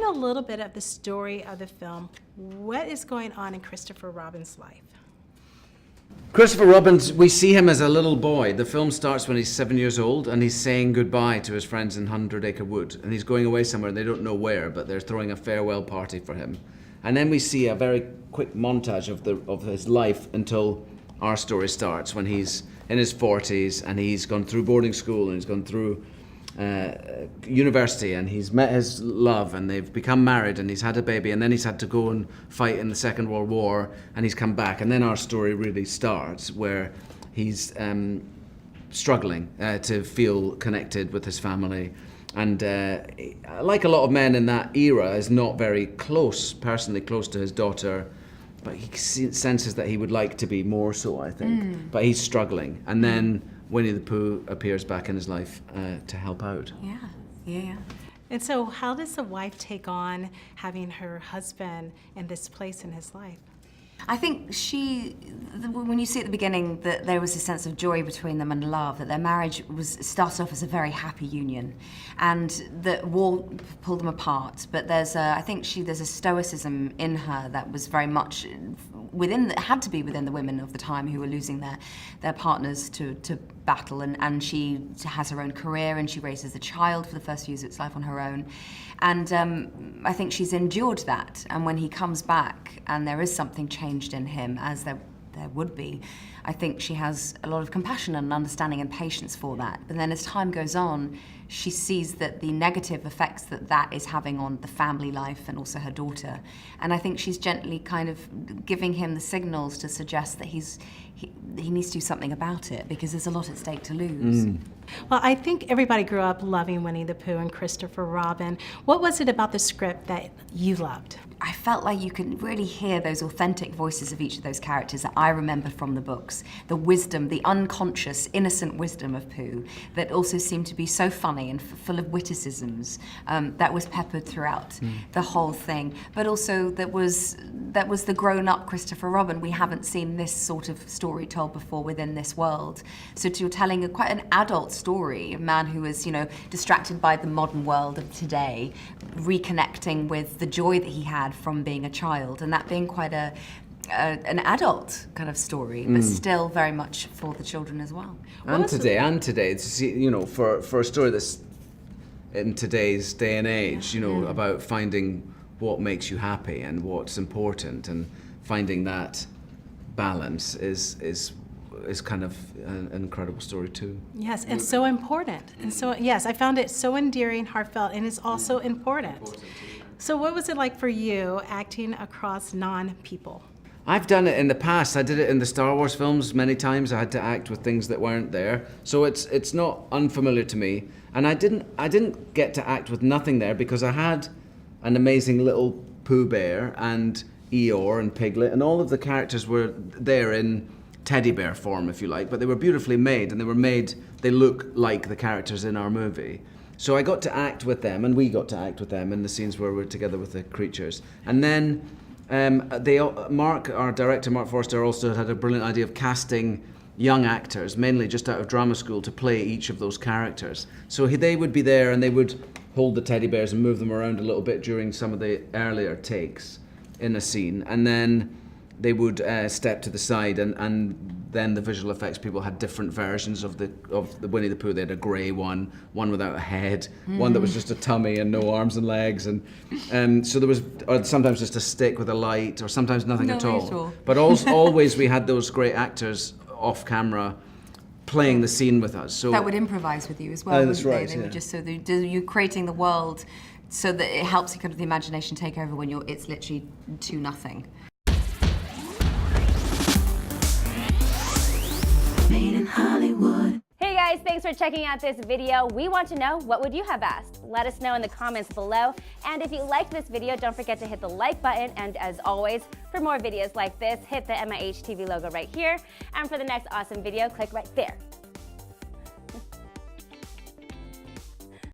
a little bit of the story of the film, what is going on in Christopher Robin's life? Christopher Robin, we see him as a little boy. The film starts when he's 7 years old and he's saying goodbye to his friends in 100 Acre Wood. And he's going away somewhere and they don't know where, but they're throwing a farewell party for him. And then we see a very quick montage of his life until our story starts, when he's in his 40s and he's gone through boarding school and he's gone through university and he's met his love and they've become married and he's had a baby and then he's had to go and fight in the Second World War and he's come back, and then our story really starts where he's struggling to feel connected with his family, and like a lot of men in that era is not very personally close to his daughter, but he senses that he would like to be more so, I think. But he's struggling, and then Winnie the Pooh appears back in his life to help out. Yeah. And so how does the wife take on having her husband in this place in his life? I think when you see at the beginning that there was a sense of joy between them and love, that their marriage started off as a very happy union, and that war pulled them apart. But there's a stoicism in her that was very much had to be within the women of the time who were losing their partners to battle, and she has her own career and she raises a child for the first few years of its life on her own. And I think she's endured that, and when he comes back and there is something changed in him, as there would be, I think she has a lot of compassion and understanding and patience for that. But then as time goes on, she sees that the negative effects that is having on the family life and also her daughter. And I think she's gently kind of giving him the signals to suggest that he needs to do something about it, because there's a lot at stake to lose. Well, I think everybody grew up loving Winnie the Pooh and Christopher Robin. What was it about the script that you loved? I felt like you could really hear those authentic voices of each of those characters that I remember from the books. The wisdom, the unconscious, innocent wisdom of Pooh that also seemed to be so funny and full of witticisms that was peppered throughout the whole thing. But also that was the grown-up Christopher Robin. We haven't seen this sort of story told before within this world. So you're telling quite an adult story, a man who is, distracted by the modern world of today, reconnecting with the joy that he had from being a child, and that being quite an adult kind of story, but still very much for the children as well. And today, it's, for a story that's in today's day and age, about finding what makes you happy and what's important, and finding that balance is kind of an incredible story too. Yes, and so important. And so, yes, I found it so endearing, heartfelt, and it's also important. So what was it like for you acting across non-people? I've done it in the past. I did it in the Star Wars films many times. I had to act with things that weren't there. So it's not unfamiliar to me. And I didn't get to act with nothing there, because I had an amazing little Pooh Bear and Eeyore and Piglet, and all of the characters were there in teddy bear form, if you like, but they were beautifully made, and they look like the characters in our movie. So I got to act with them, and we got to act with them in the scenes where we're together with the creatures. And then our director, Mark Forster, also had a brilliant idea of casting young actors, mainly just out of drama school, to play each of those characters. So they would be there, and they would hold the teddy bears and move them around a little bit during some of the earlier takes in a scene. And then they would step to the side, and then the visual effects people had different versions of the Winnie the Pooh. They had a grey one without a head, one that was just a tummy and no arms and legs, and so there was sometimes just a stick with a light, or sometimes nothing at all. But always we had those great actors off camera playing the scene with us. So that would improvise with you as well. That's right. They would just you're creating the world so that it helps you kind of the imagination take over when it's literally to nothing. Made in Hollywood. Hey guys, thanks for checking out this video. We want to know, what would you have asked? Let us know in the comments below. And if you liked this video, don't forget to hit the like button. And as always, for more videos like this, hit the MIH TV logo right here. And for the next awesome video, click right there.